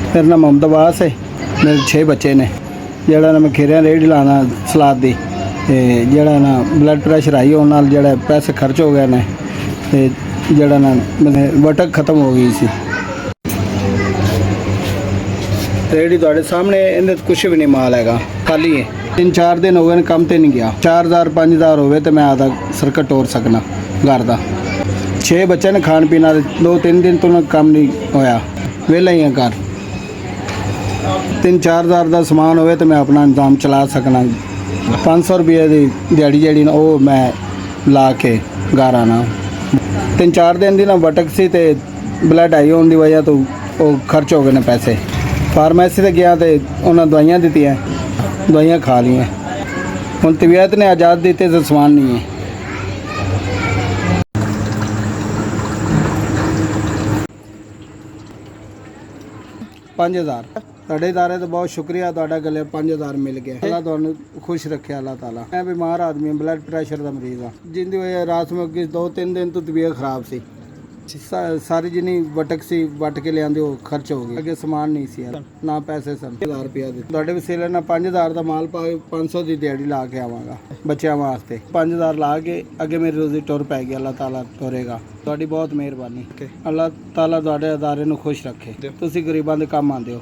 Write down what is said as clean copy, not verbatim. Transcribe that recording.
मेरा नाम मोहम्मद अब्बास है। मेरे 6 बच्चे ने। ਜਿਹੜਾ ਨਾ ਮੈਂ ਖੇਰਿਆਂ ਰੇਹੜੀ ਲਾਣਾ ਸਲਾਦ ਦੀ ਤੇ ਜਿਹੜਾ ਨਾ ਬਲੱਡ ਪ੍ਰੈਸ਼ਰ ਹਾਈ ਹੋਣ ਨਾਲ ਜਿਹੜਾ ਪੈਸੇ ਖਰਚ ਹੋ ਗਏ ਨੇ ਤੇ ਜਿਹੜਾ ਨਾ ਮੇਰੇ ਵਟਕ ਖਤਮ ਹੋ ਗਈ ਸੀ। ਰੇਹੜੀ ਤੁਹਾਡੇ ਸਾਹਮਣੇ ਇਹਦੇ ਕੁਛ ਵੀ ਨਹੀਂ ਮਾਲ ਹੈਗਾ, ਖਾਲੀ ਹੈ। 3-4 ਦਿਨ ਹੋ ਗਏ ਨੇ ਕੰਮ ਤੇ ਨਹੀਂ ਗਿਆ। 4000 5000 ਹੋਵੇ ਤੇ ਮੈਂ ਆਦਾ ਸਰਕਟ ਤੋਰ ਸਕਣਾ ਘਰ ਦਾ। 6 ਬੱਚੇ ਨੇ ਖਾਣ ਪੀਣ ਵਾਲੇ। 2-3 ਦਿਨ ਤੋਂ ਕੰਮ ਨਹੀਂ ਹੋਇਆ, ਵਿਹਲਾ ਹੀ ਆ ਘਰ। 3-4000 ਦਾ ਸਮਾਨ ਹੋਵੇ ਤੇ ਮੈਂ ਆਪਣਾ ਇੰਤਜ਼ਾਮ ਚਲਾ ਸਕਣਾ। 500 ਰੁਪਏ ਦੀ ਦਿਹਾੜੀ ਜਿਹੜੀ ਨਾ ਉਹ ਮੈਂ ਲਾ ਕੇ ਘਰ ਆਣਾ। 3-4 ਦਿਨ ਦੀ ਨਾ ਵਟਕ ਸੀ ਤੇ ਬਲੱਡ ਹਾਈ ਹੋਣ ਦੀ ਵਜ੍ਹਾ ਤੋਂ ਉਹ ਖਰਚ ਹੋ ਗਏ ਨੇ ਪੈਸੇ। ਫਾਰਮੇਸੀ ਤੇ ਗਿਆ ਤੇ ਉਹਨਾਂ ਦਵਾਈਆਂ ਦਿੱਤੀਆਂ, ਦਵਾਈਆਂ ਖਾ ਲਈਆਂ। ਹੁਣ ਤਬੀਅਤ ਨੇ ਆਜ਼ਾਦ ਦਿੱਤੇ ਤੇ ਸਮਾਨ ਨਹੀਂ ਹੈ। ਪੰਜ ਹਜ਼ਾਰ ਤੁਹਾਡੇ ਇਦਾਰੇ ਦਾ ਬਹੁਤ ਸ਼ੁਕਰੀਆ। ਤੁਹਾਡਾ ਗਲੇ 5000 ਮਿਲ ਗਿਆ। ਅੱਲਾ ਤੁਹਾਨੂੰ ਖੁਸ਼ ਰੱਖਿਆ। ਅੱਲਾ ਤਾਲਾ। ਮੈਂ ਬਿਮਾਰ ਆਦਮੀ, ਬਲੱਡ ਪ੍ਰੈਸ਼ਰ ਦਾ ਮਰੀਜ਼ ਹਾਂ। ਜਿੰਦੀ ਵਜ੍ਹਾ ਰਾਤ ਨੂੰ 2-3 ਦਿਨ ਤੋਂ ਤਬੀਅਤ ਖਰਾਬ ਸੀ। ਸਾਰੀ ਜਿੰਨੀ ਵਟਕ ਸੀ ਵਟ ਕੇ ਲਿਆਂਦੇ ਉਹ ਖਰਚ ਹੋ ਗਈ। ਅੱਗੇ ਸਮਾਨ ਨਹੀਂ ਸੀ ਨਾ ਪੈਸੇ ਸਨ। 1000 ਰੁਪਇਆ ਦੇ ਤੁਹਾਡੇ ਵਸੀਲੇ ਨਾਲ 5000 ਦਾ ਮਾਲ ਪਾ ਕੇ 500 ਦੀ ਦਿਹਾੜੀ ਲਾ ਕੇ ਆਵਾਂਗਾ ਬੱਚਿਆਂ ਵਾਸਤੇ। 5000 ਲਾ ਕੇ ਅੱਗੇ ਮੇਰੀ ਰੋਜ਼ੀ ਟੁਰ ਪੈ ਗਈ। ਅੱਲਾ ਤਾਲਾ ਤੋਰੇਗਾ। ਤੁਹਾਡੀ ਬਹੁਤ ਮਿਹਰਬਾਨੀ। ਅੱਲਾ ਤਾਲਾ ਤੁਹਾਡੇ ਅਦਾਰੇ ਨੂੰ ਖੁਸ਼ ਰੱਖੇ। ਤੁਸੀਂ ਗਰੀਬਾਂ ਦੇ ਕੰਮ ਆਉਂਦੇ ਹੋ।